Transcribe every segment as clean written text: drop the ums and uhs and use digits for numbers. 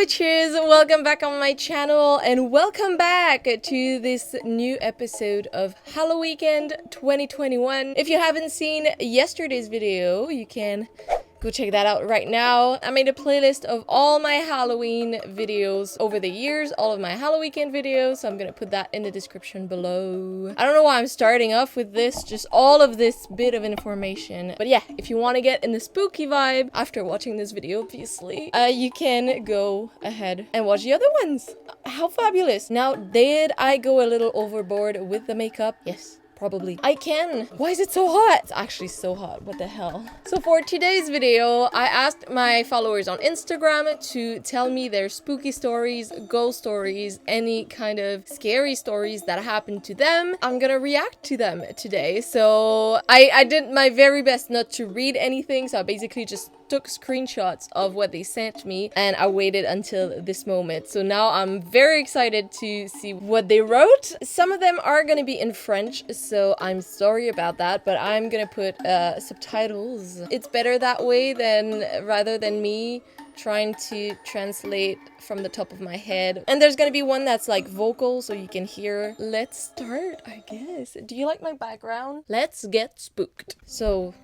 witches, welcome back on my channel and welcome back to this new episode of Halloween 2021. If you haven't seen yesterday's video, you can go check that out right now. I made a playlist of all my Halloween videos over the years, all of my Halloween videos, so I'm gonna put that in the description below. I don't know why I'm starting off with this, just all of this bit of information. But yeah, if you want to get in the spooky vibe after watching this video, obviously, you can go ahead and watch the other ones. How fabulous. Now, did I go a little overboard with the makeup? Yes. Probably. I can. Why is it so hot? It's actually so hot. What the hell? So for today's video, I asked my followers on Instagram to tell me their spooky stories, ghost stories, any kind of scary stories that happened to them. I'm gonna react to them today. So I did my very best not to read anything. So I basically just took screenshots of what they sent me and I waited until this moment. So now I'm very excited to see what they wrote. Some of them are gonna be in French, so I'm sorry about that, but I'm gonna put subtitles. It's better that way rather than me trying to translate from the top of my head. And there's gonna be one that's like vocal so you can hear. Let's start, I guess. Do you like my background? Let's get spooked. So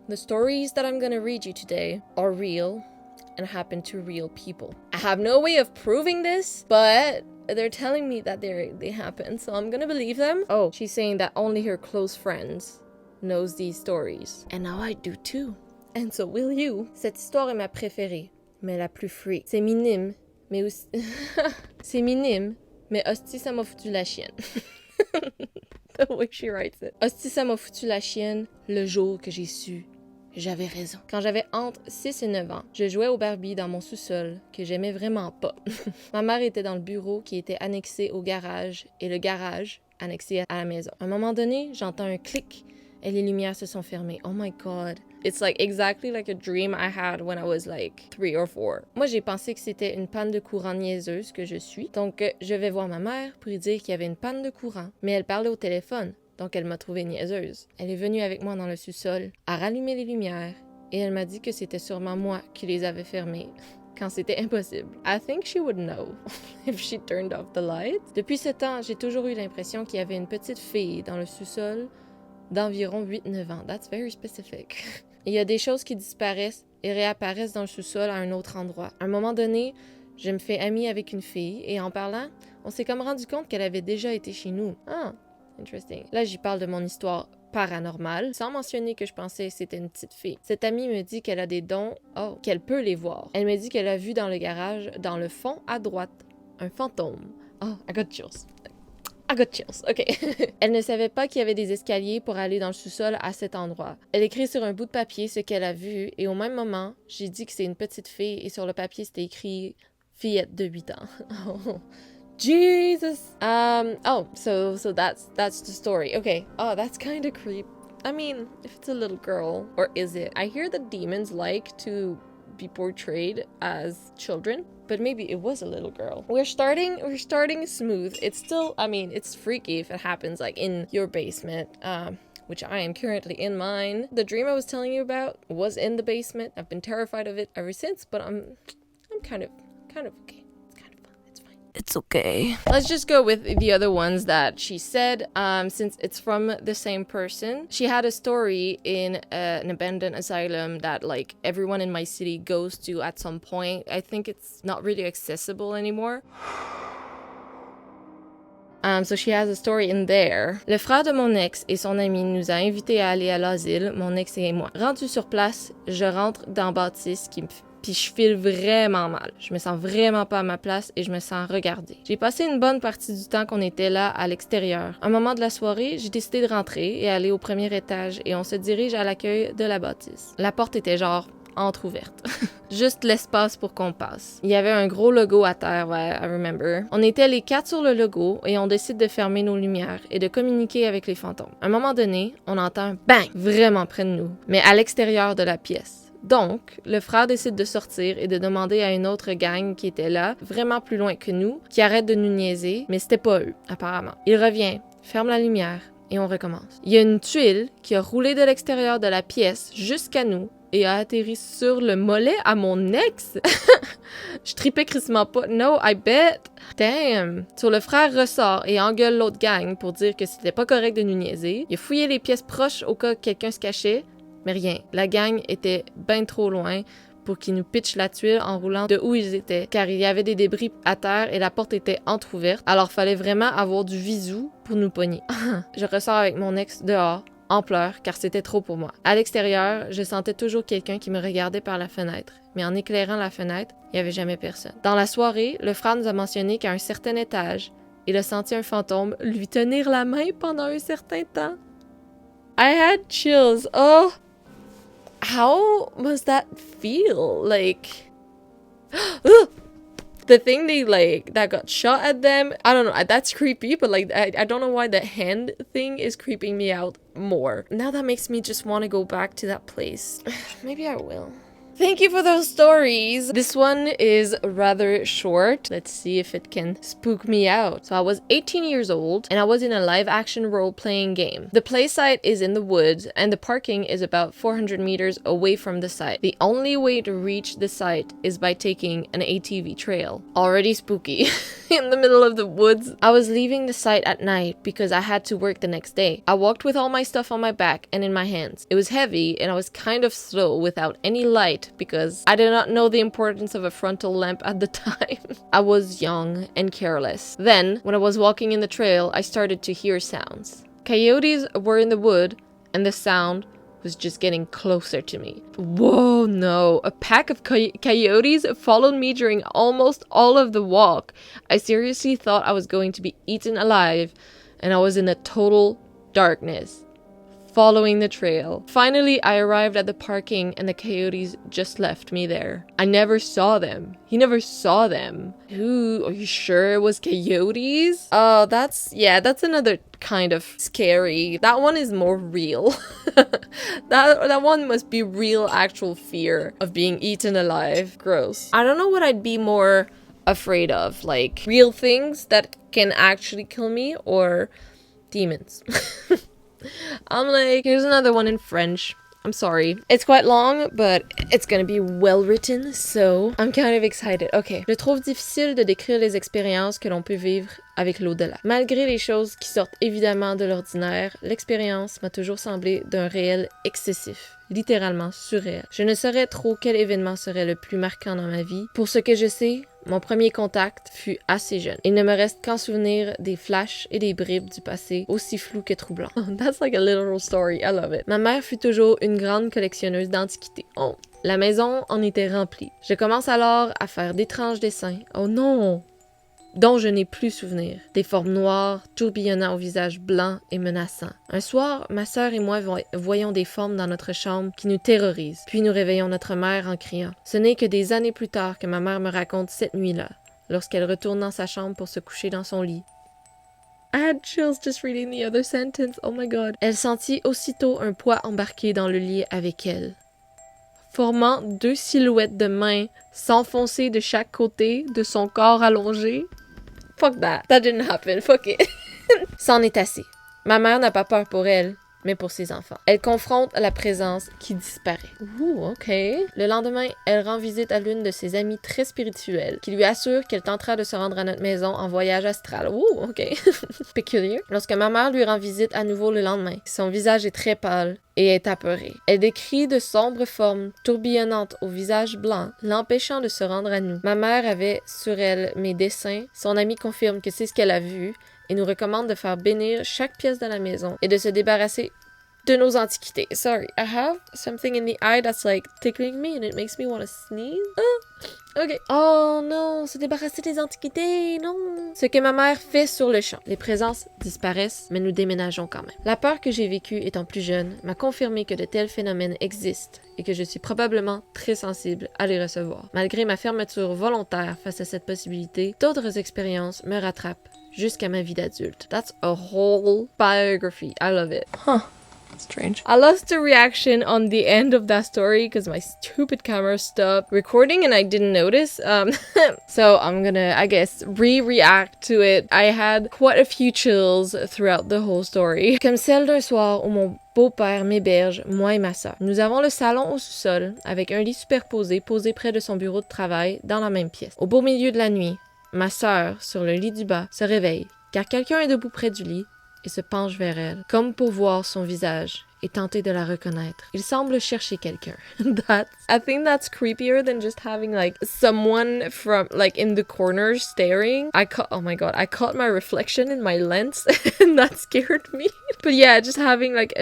the stories that I'm gonna read you today are real and happen to real people. I have no way of proving this, but they're telling me that they happen, so I'm gonna believe them. Oh, she's saying that only her close friends knows these stories. And now I do too. And so will you. Cette histoire est ma préférée, mais la plus freak. C'est minime, mais aussi... C'est minime, mais hostie, ça m'a foutu la chienne. The way she writes it. Hostie, ça m'a foutu la chienne le jour que j'ai su. J'avais raison. Quand j'avais entre 6 et 9 ans, je jouais au Barbie dans mon sous-sol, que j'aimais vraiment pas. Ma mère était dans le bureau qui était annexé au garage, et le garage annexé à la maison. À un moment donné, j'entends un clic, et les lumières se sont fermées. Oh my god. It's like exactly like a dream I had when I was like 3 or 4. Moi, j'ai pensé que c'était une panne de courant niaiseuse que je suis. Donc, je vais voir ma mère pour lui dire qu'il y avait une panne de courant. Mais elle parlait au téléphone. Donc, elle m'a trouvée niaiseuse. Elle est venue avec moi dans le sous-sol, a rallumé les lumières, et elle m'a dit que c'était sûrement moi qui les avais fermées, quand c'était impossible. I think she would know if she turned off the lights. Depuis ce temps, j'ai toujours eu l'impression qu'il y avait une petite fille dans le sous-sol d'environ 8-9 ans. That's very specific. Il y a des choses qui disparaissent et réapparaissent dans le sous-sol à un autre endroit. À un moment donné, je me fais amie avec une fille, et en parlant, on s'est comme rendu compte qu'elle avait déjà été chez nous. Ah! Interesting. Là, j'y parle de mon histoire paranormale, sans mentionner que je pensais que c'était une petite fille. Cette amie me dit qu'elle a des dons, qu'elle peut les voir. Elle me dit qu'elle a vu dans le garage, dans le fond à droite, un fantôme. Oh, I got chills. I got chills, ok. Elle ne savait pas qu'il y avait des escaliers pour aller dans le sous-sol à cet endroit. Elle écrit sur un bout de papier ce qu'elle a vu, et au même moment, j'ai dit que c'est une petite fille, et sur le papier, c'était écrit « fillette de 8 ans ». Jesus. So that's the story. Okay. Oh, that's kind of creep. I mean, if it's a little girl, or is it? I hear that demons like to be portrayed as children, but maybe it was a little girl. We're starting smooth. It's still, I mean, it's freaky if it happens like in your basement. Which I am currently in mine. The dream I was telling you about was in the basement. I've been terrified of it ever since, but I'm kind of okay. It's okay. Let's just go with the other ones that she said, since it's from the same person. She had a story in an abandoned asylum that like everyone in my city goes to at some point. I think it's not really accessible anymore. So she has a story in there. Le frère de mon ex et son ami nous a invités à aller à l'asile, mon ex et moi. Rendu sur place, je rentre dans bâtisse puis je file vraiment mal. Je me sens vraiment pas à ma place et je me sens regardée. J'ai passé une bonne partie du temps qu'on était là à l'extérieur. À un moment de la soirée, j'ai décidé de rentrer et aller au premier étage et on se dirige à l'accueil de la bâtisse. La porte était genre entrouverte. Juste l'espace pour qu'on passe. Il y avait un gros logo à terre, ouais, I remember. On était les 4 sur le logo et on décide de fermer nos lumières et de communiquer avec les fantômes. À un moment donné, on entend un bang vraiment près de nous, mais à l'extérieur de la pièce. Donc, le frère décide de sortir et de demander à une autre gang qui était là, vraiment plus loin que nous, qui arrête de nous niaiser, mais c'était pas eux, apparemment. Il revient, ferme la lumière et on recommence. Il y a une tuile qui a roulé de l'extérieur de la pièce jusqu'à nous et a atterri sur le mollet à mon ex. Je tripais crissement pas. No, I bet. Damn. Sur le frère ressort et engueule l'autre gang pour dire que c'était pas correct de nous niaiser. Il a fouillé les pièces proches au cas que quelqu'un se cachait, mais rien. La gang était ben trop loin pour qu'ils nous pitchent la tuile en roulant de où ils étaient, car il y avait des débris à terre et la porte était entrouverte, alors fallait vraiment avoir du visou pour nous pogner. Je ressors avec mon ex dehors, en pleurs, car c'était trop pour moi. À l'extérieur, je sentais toujours quelqu'un qui me regardait par la fenêtre, mais en éclairant la fenêtre, il n'y avait jamais personne. Dans la soirée, le frère nous a mentionné qu'à un certain étage, il a senti un fantôme lui tenir la main pendant un certain temps. I had chills. Oh! How must that feel? Like, the thing that got shot at them, I don't know, that's creepy, but like, I don't know why the hand thing is creeping me out more. Now that makes me just want to go back to that place. Maybe I will. Thank you for those stories. This one is rather short. Let's see if it can spook me out. So I was 18 years old and I was in a live action role-playing game. The play site is in the woods and the parking is about 400 meters away from the site. The only way to reach the site is by taking an ATV trail. Already spooky. In the middle of the woods. I was leaving the site at night because I had to work the next day. I walked with all my stuff on my back and in my hands. It was heavy and I was kind of slow without any light because I did not know the importance of a frontal lamp at the time. I was young and careless. Then, when I was walking in the trail, I started to hear sounds. Coyotes were in the wood and the sound was just getting closer to me. Whoa, no. A pack of coyotes followed me during almost all of the walk. I seriously thought I was going to be eaten alive, and I was in a total darkness, following the trail. Finally, I arrived at the parking and the coyotes just left me there. I never saw them. He never saw them. Ooh, are you sure it was coyotes? Oh, that's another kind of scary. That one is more real. that one must be real actual fear of being eaten alive. Gross. I don't know what I'd be more afraid of, like real things that can actually kill me or demons. I'm like, here's another one in French. I'm sorry. It's quite long, but it's gonna be well written, so I'm kind of excited. Ok. Je trouve difficile de décrire les expériences que l'on peut vivre avec l'au-delà. Malgré les choses qui sortent évidemment de l'ordinaire, l'expérience m'a toujours semblé d'un réel excessif. Littéralement surréel. Je ne saurais trop quel événement serait le plus marquant dans ma vie. Pour ce que je sais, mon premier contact fut assez jeune. Il ne me reste qu'en souvenir des flashs et des bribes du passé, aussi flous que troublants. That's like a literal story. I love it. Ma mère fut toujours une grande collectionneuse d'antiquités. Oh. La maison en était remplie. Je commence alors à faire d'étranges dessins. Oh non! Dont je n'ai plus souvenir. Des formes noires, tourbillonnant au visage blanc et menaçant. Un soir, ma sœur et moi voyons des formes dans notre chambre qui nous terrorisent. Puis nous réveillons notre mère en criant. Ce n'est que des années plus tard que ma mère me raconte cette nuit-là, lorsqu'elle retourne dans sa chambre pour se coucher dans son lit. I had chills just reading the other sentence. Oh my god. Elle sentit aussitôt un poids embarqué dans le lit avec elle, formant deux silhouettes de mains s'enfoncer de chaque côté de son corps allongé. Fuck that. That didn't happen. Fuck it. C'en est assez. Ma mère n'a pas peur pour elle, mais pour ses enfants. Elle confronte la présence qui disparaît. Ouh, ok. Le lendemain, elle rend visite à l'une de ses amies très spirituelles, qui lui assure qu'elle tentera de se rendre à notre maison en voyage astral. Ouh, ok. Peculiar. Lorsque ma mère lui rend visite à nouveau le lendemain, son visage est très pâle et est apeurée. Elle décrit de sombres formes tourbillonnantes au visage blanc, l'empêchant de se rendre à nous. Ma mère avait sur elle mes dessins. Son amie confirme que c'est ce qu'elle a vu et nous recommande de faire bénir chaque pièce de la maison et de se débarrasser de nos antiquités. Sorry, I have something in the eye that's like tickling me and it makes me want to sneeze. Ok. Oh non, se débarrasser des antiquités, non. Ce que ma mère fait sur le champ. Les présences disparaissent, mais nous déménageons quand même. La peur que j'ai vécue étant plus jeune m'a confirmé que de tels phénomènes existent et que je suis probablement très sensible à les recevoir. Malgré ma fermeture volontaire face à cette possibilité, d'autres expériences me rattrapent jusqu'à ma vie d'adulte. That's a whole biography. I love it. Huh. Strange. I lost the reaction on the end of that story because my stupid camera stopped recording and I didn't notice. So I'm gonna, I guess, re-react to it. I had quite a few chills throughout the whole story. Comme celle d'un soir où mon beau-père m'héberge, moi et ma sœur. Nous avons le salon au sous-sol avec un lit superposé posé près de son bureau de travail dans la même pièce. Au beau milieu de la nuit, ma sœur, sur le lit du bas, se réveille car quelqu'un est debout près du lit et se penche vers elle, comme pour voir son visage et tenter de la reconnaître. Il semble chercher quelqu'un. I think that's creepier than just having like someone from like in the corner staring. Oh my god, I caught my reflection in my lens and that scared me. But yeah, just having like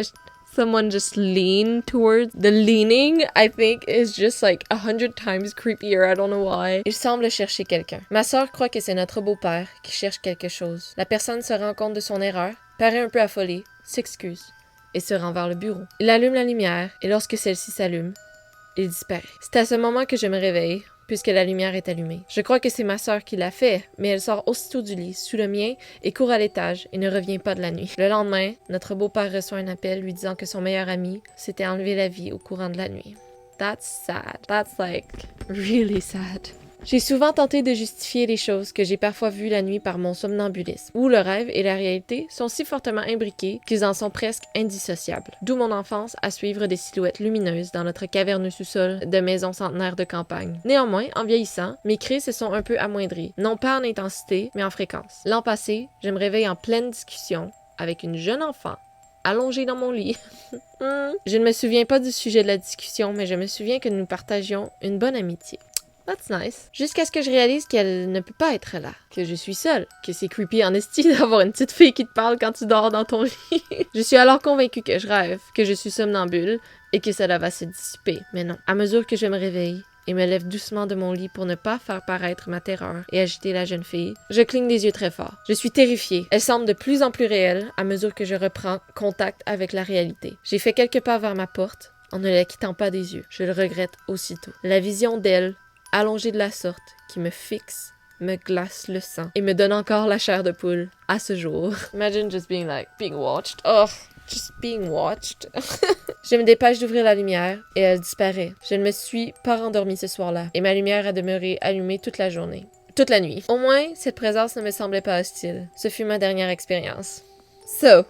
someone just lean towards the leaning, I think is just like 100 times creepier. I don't know why. Il semble chercher quelqu'un. Ma sœur croit que c'est notre beau-père qui cherche quelque chose. La personne se rend compte de son erreur, paraît un peu affolée, s'excuse et se rend vers le bureau. Il allume la lumière et lorsque celle-ci s'allume, il disparaît. C'est à ce moment que je me réveille, puisque la lumière est allumée. Je crois que c'est ma sœur qui l'a fait, mais elle sort aussitôt du lit, sous le mien, et court à l'étage et ne revient pas de la nuit. Le lendemain, notre beau-père reçoit un appel lui disant que son meilleur ami s'était enlevé la vie au courant de la nuit. That's sad. That's like really sad. J'ai souvent tenté de justifier les choses que j'ai parfois vues la nuit par mon somnambulisme, où le rêve et la réalité sont si fortement imbriqués qu'ils en sont presque indissociables. D'où mon enfance à suivre des silhouettes lumineuses dans notre caverneux sous-sol de maison centenaire de campagne. Néanmoins, en vieillissant, mes cris se sont un peu amoindris, non pas en intensité, mais en fréquence. L'an passé, je me réveille en pleine discussion avec une jeune enfant allongée dans mon lit. Je ne me souviens pas du sujet de la discussion, mais je me souviens que nous partagions une bonne amitié. That's nice. Jusqu'à ce que je réalise qu'elle ne peut pas être là, que je suis seule, que c'est creepy en esti d'avoir une petite fille qui te parle quand tu dors dans ton lit. Je suis alors convaincue que je rêve, que je suis somnambule et que cela va se dissiper. Mais non. À mesure que je me réveille et me lève doucement de mon lit pour ne pas faire paraître ma terreur et agiter la jeune fille, je cligne des yeux très fort. Je suis terrifiée. Elle semble de plus en plus réelle à mesure que je reprends contact avec la réalité. J'ai fait quelques pas vers ma porte en ne la quittant pas des yeux. Je le regrette aussitôt. La vision d'elle allongée de la sorte, qui me fixe, me glace le sang et me donne encore la chair de poule à ce jour. Imagine just being watched. Oh, just being watched. Je me dépêche d'ouvrir la lumière et elle disparaît. Je ne me suis pas rendormie ce soir-là et ma lumière a demeuré allumée toute la journée. Toute la nuit. Au moins, cette présence ne me semblait pas hostile. Ce fut ma dernière expérience. So,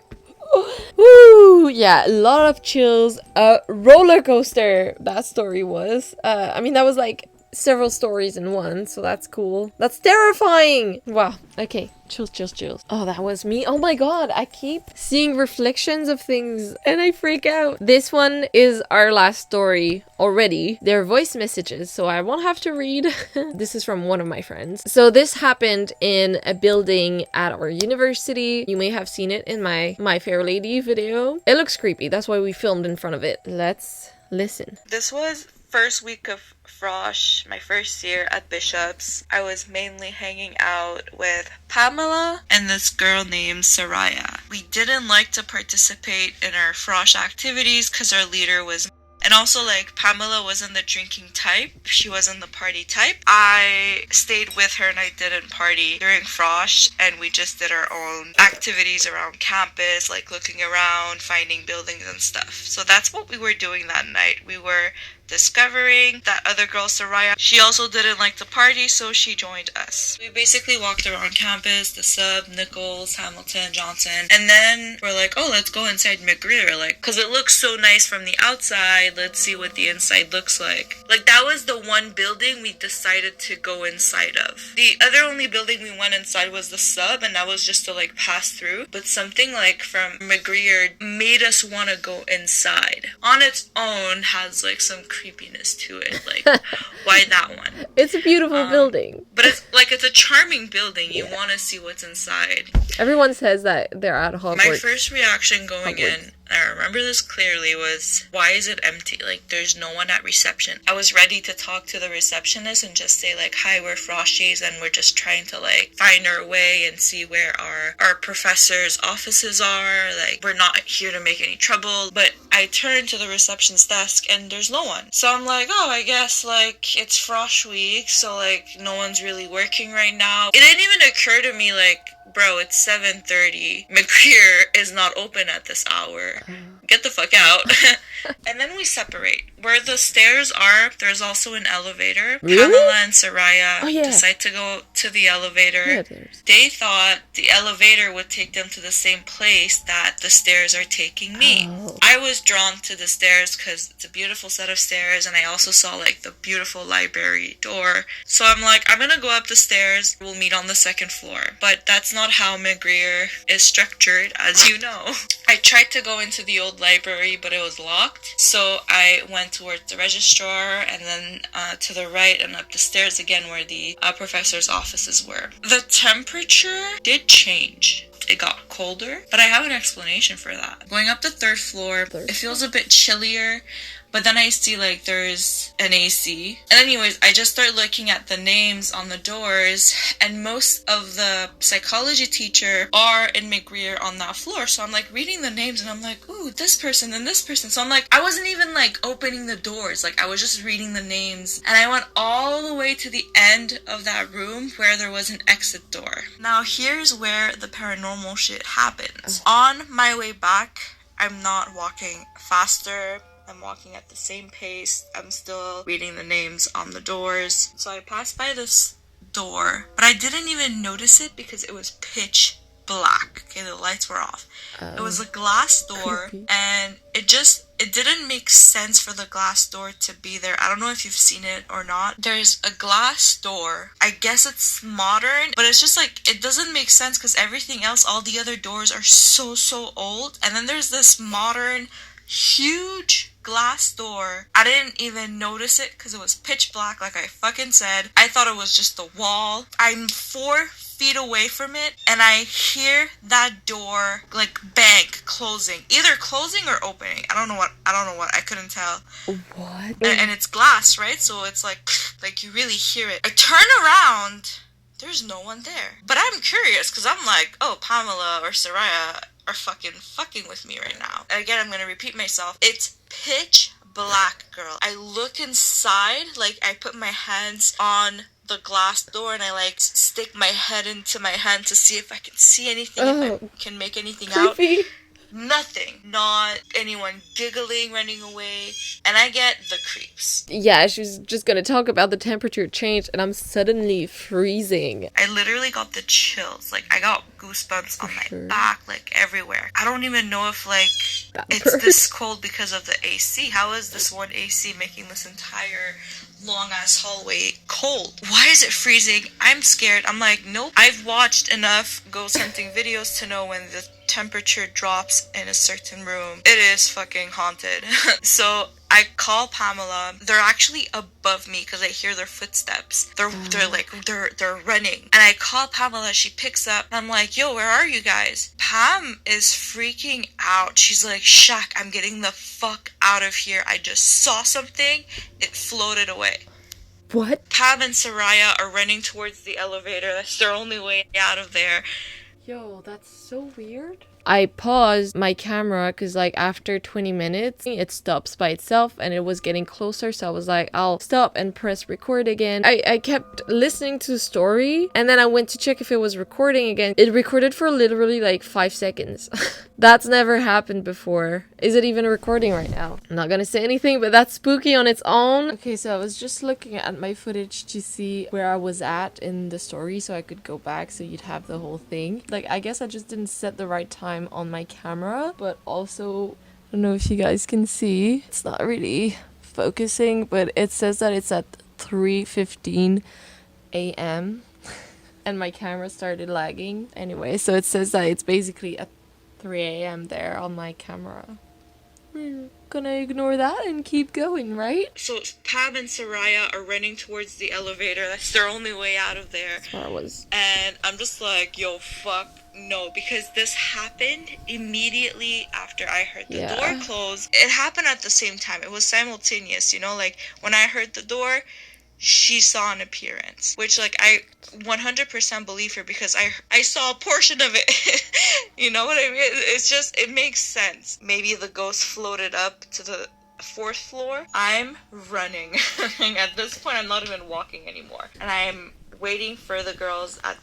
woo! Yeah, a lot of chills. A roller coaster, that story was. I mean, that was like several stories in one, so that's cool. That's terrifying! Wow, okay. Chills. Oh, that was me. Oh my god, I keep seeing reflections of things and I freak out. This one is our last story already. They're voice messages, so I won't have to read. This is from one of my friends. So this happened in a building at our university. You may have seen it in my My Fair Lady video. It looks creepy, that's why we filmed in front of it. Let's listen. This was first week of Frosh, my first year at Bishop's. I was mainly hanging out with Pamela and this girl named Soraya. We didn't like to participate in our Frosh activities because our leader was... And also, like, Pamela wasn't the drinking type. She wasn't the party type. I stayed with her and I didn't party during Frosh, and we just did our own activities around campus, like looking around, finding buildings and stuff. So that's what we were doing that night. We were discovering that other girl, Soraya. She also didn't like to party, so she joined us. We basically walked around campus, the Sub, Nichols, Hamilton, Johnson, and then we're like, oh, let's go inside McGreer, like, because it looks so nice from the outside. Let's see what the inside looks like. Like, that was the one building we decided to go inside of. The other only building we went inside was the Sub, and that was just to, like, pass through. But something, like, from McGreer made us want to go inside. On its own has, like, some creepiness to it. Like, why that one? It's a beautiful building. But it's a charming building. You want to see what's inside. Everyone says that they're at Hogwarts. My first reaction going in, I remember this clearly, was, why is it empty? Like, there's no one at reception. I was ready to talk to the receptionist and just say, like, hi, we're Frosties, and we're just trying to, like, find our way and see where our professors' offices are. Like, we're not here to make any trouble. But I turned to the reception's desk, and there's no one. So I'm like, oh, I guess, like, it's Frosh week, so, like, no one's really working right now. It didn't even occur to me, like, bro, it's 7:30. McGreer is not open at this hour. Get the fuck out. And then we separate. Where the stairs are, there's also an elevator. Really? Pamela and Soraya yeah. decide to go to the elevator. Yeah, there's. They thought the elevator would take them to the same place that the stairs are taking me. Oh. I was drawn to the stairs because it's a beautiful set of stairs, and I also saw like the beautiful library door. So I'm like, I'm gonna go up the stairs. We'll meet on the second floor. But that's not how McGreer is structured, as you know. I tried to go into the old library, but it was locked. So I went towards the registrar and then to the right and up the stairs again where the professor's offices were. The temperature did change. It got colder, but I have an explanation for that. Going up the third floor, it feels a bit chillier. But then I see like there's an AC. And anyways, I just start looking at the names on the doors, and most of the psychology teacher are in McGreer on that floor. So I'm like reading the names and I'm like, ooh, this person and this person. So I'm like, I wasn't even like opening the doors. Like I was just reading the names. And I went all the way to the end of that room where there was an exit door. Now here's where the paranormal shit happens. On my way back, I'm not walking faster. I'm walking at the same pace. I'm still reading the names on the doors. So I passed by this door, but I didn't even notice it because it was pitch black. Okay, the lights were off. It was a glass door, creepy. and it didn't make sense for the glass door to be there. I don't know if you've seen it or not. There's a glass door. I guess it's modern, but it's just like, it doesn't make sense because everything else, all the other doors are so old. And then there's this modern, huge glass door. I didn't even notice it because it was pitch black, like I fucking said. I thought it was just the wall. I'm 4 feet away from it, and I hear that door like bang, closing, either closing or opening. I don't know what. I couldn't tell. What? And it's glass, right? So it's like you really hear it. I turn around. There's no one there. But I'm curious because I'm like, oh, Pamela or Soraya are fucking with me right now. Again, I'm gonna repeat myself. It's pitch black, girl. I look inside, like I put my hands on the glass door and I like stick my head into my hand to see if I can see anything, if I can make anything Creepy. out. Nothing. Not anyone giggling, running away. And I get the creeps. Yeah, she was just gonna talk about the temperature change, and I'm suddenly freezing. I literally got the chills. Like, I got goosebumps on my back, like, everywhere. I don't even know if, like, it's this cold because of the AC. How is this one AC making this entire long-ass hallway cold? Why is it freezing? I'm scared. I'm like, nope. I've watched enough ghost hunting videos to know when the temperature drops in a certain room, it is fucking haunted. So I call Pamela. They're actually above me because I hear their footsteps. They're running. And I call Pamela. She picks up. And I'm like, yo, where are you guys? Pam is freaking out. She's like, Shaq, I'm getting the fuck out of here. I just saw something. It floated away. What? Pam and Soraya are running towards the elevator. That's their only way out of there. Yo, that's so weird. I paused my camera because like after 20 minutes it stops by itself and it was getting closer, so I was like, I'll stop and press record again. I kept listening to the story and then I went to check if it was recording again. It recorded for literally like 5 seconds. That's never happened before. Is it even recording right now? I'm not gonna say anything, but that's spooky on its own. Okay, so I was just looking at my footage to see where I was at in the story so I could go back so you'd have the whole thing. Like, I guess I just didn't set the right time on my camera, but also I don't know if you guys can see, it's not really focusing, but it says that it's at 3:15 a.m. and my camera started lagging anyway, so it says that it's basically at 3 a.m. there on my camera. We're gonna ignore that and keep going, right? So Pam and Soraya are running towards the elevator. That's their only way out of there. That's where I was. And I'm just like, yo, fuck no, because this happened immediately after I heard the door close. It happened at the same time. It was simultaneous, you know, like when I heard the door, she saw an appearance, which like I 100% believe her because I saw a portion of it. You know what I mean? It's just, it makes sense. Maybe the ghost floated up to the 4th floor. I'm running. At this point, I'm not even walking anymore. And I'm waiting for the girls at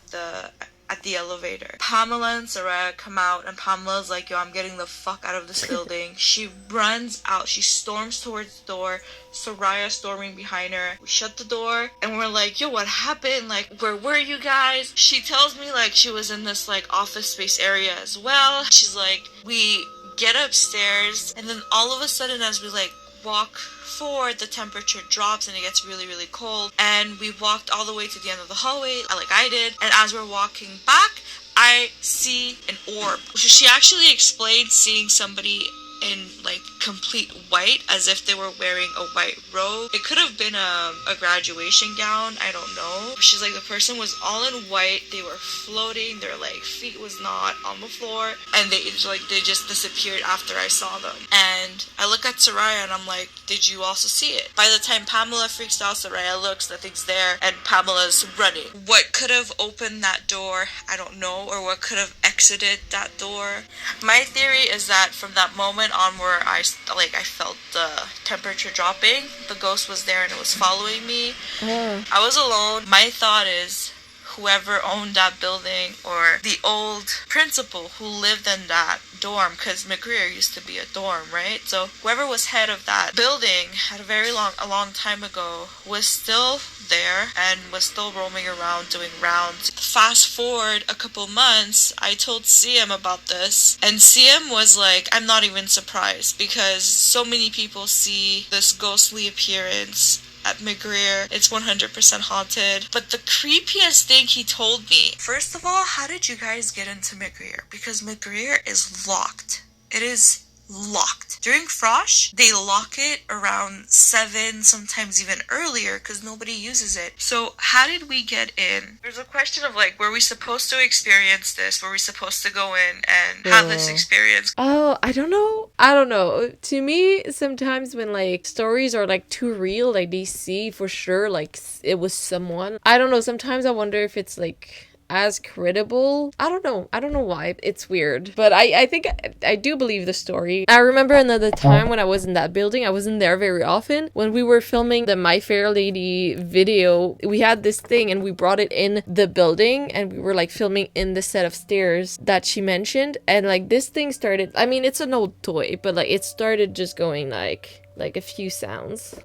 at the elevator. Pamela and Soraya come out, and Pamela's like, yo, I'm getting the fuck out of this building. She runs out. She storms towards the door. Soraya storming behind her. We shut the door, and we're like, yo, what happened? Like, where were you guys? She tells me, like, she was in this, like, office space area as well. She's like, we get upstairs, and then all of a sudden, as we, like, walk forward, the temperature drops and it gets really, really cold. And we walked all the way to the end of the hallway, like I did. And as we're walking back, I see an orb. She actually explained seeing somebody in like complete white, as if they were wearing a white robe. It could have been a graduation gown, I don't know. She's like, the person was all in white, they were floating, their like feet was not on the floor, and they just disappeared after I saw them. And I look at Soraya and I'm like, did you also see it? By the time Pamela freaks out, Soraya looks, nothing's there, and Pamela's running. What could have opened that door, I don't know, or what could have exited that door. My theory is that from that moment on where I felt the temperature dropping, the ghost was there and it was following me. I was alone. My thought is whoever owned that building, or the old principal who lived in that dorm, because McGreer used to be a dorm, right? So whoever was head of that building at a long time ago was still there and was still roaming around doing rounds. Fast forward a couple months, I told CM about this, and CM was like, I'm not even surprised, because so many people see this ghostly appearance at McGreer. It's 100% haunted. But the creepiest thing he told me, first of all, how did you guys get into McGreer? Because McGreer is locked. It is locked. During Frosh, they lock it around 7, sometimes even earlier, because nobody uses it. So how did we get in? There's a question of like, were we supposed to experience this? Were we supposed to go in and have this experience? Oh, I don't know. To me, sometimes when like stories are like too real, like they see for sure like it was someone. I don't know. Sometimes I wonder if it's like as credible. I don't know why. It's weird. But I think I do believe the story. I remember another time when I was in that building. I wasn't there very often. When we were filming the My Fair Lady video, we had this thing and we brought it in the building, and we were like filming in the set of stairs that she mentioned. And like this thing started, I mean, it's an old toy, but like it started just going like a few sounds.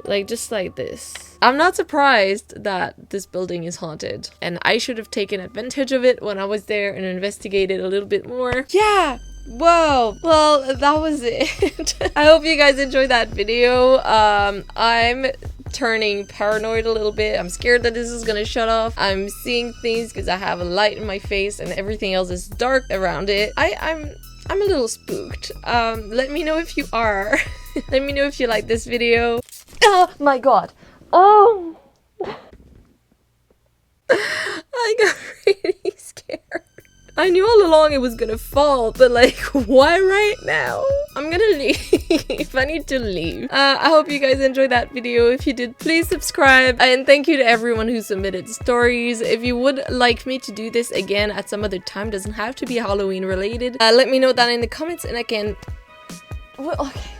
Like just like this. I'm not surprised that this building is haunted, and I should have taken advantage of it when I was there and investigated a little bit more. Yeah. Whoa. Well, that was it. I hope you guys enjoyed that video. I'm turning paranoid a little bit. I'm scared that this is gonna shut off. I'm seeing things because I have a light in my face and everything else is dark around it. I'm a little spooked. Let me know if you are. Let me know if you like this video. Oh my god. Oh. I got really scared. I knew all along it was gonna fall, but like, why right now? I'm gonna leave. I need to leave. I hope you guys enjoyed that video. If you did, please subscribe. And thank you to everyone who submitted stories. If you would like me to do this again at some other time, doesn't have to be Halloween related. Let me know that in the comments and I can... Well, okay,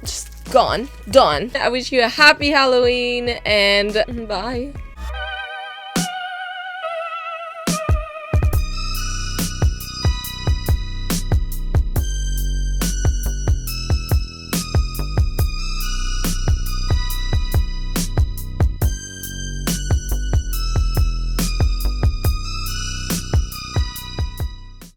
just gone. Done. I wish you a happy Halloween and bye.